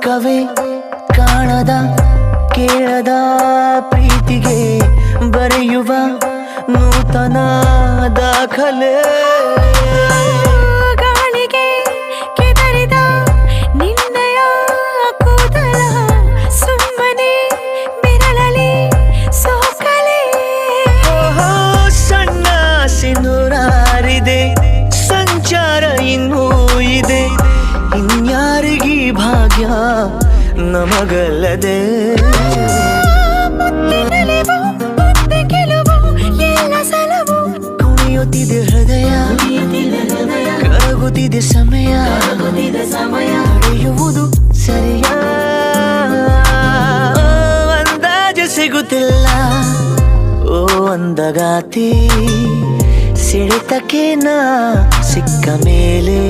ಲೋಕವೇ ಕಾಣದ ಕೇಳದ ಪ್ರೀತಿಗೆ ಬರೆಯುವ ನೂತನ ದಾಖಲೆ. ಗಾಳಿಗೆ ಕೆದರಿದ ನಿನ್ನಯ ಕೂದಲ ಸುಮ್ಮನೆ ಬಿರಳಲಿ ಸೋಕಲೆ. ಸಣ್ಣ ಸಿನುರಾರಿದೆ ಸಂಚಾರ ಇನ್ನೂ ಇದೆ, ಇನ್ಯಾರಿಗೀ ಭಾಗ್ಯ ನಮಗಲ್ಲದೆ. ಕುಣಿಯುತ್ತಿದೆ ಹೃದಯ, ಕರಗುತ್ತಿದೆ ಸಮಯ, ನಡೆಯುವುದು ಸರಿಯ ಅಂದಾಜು ಸಿಗುತ್ತಿಲ್ಲ. ಓ ಅಂದಗಾತಿ ಸಿಡಿತಕ್ಕೆ ನಾ ಸಿಕ್ಕ ಮೇಲೆ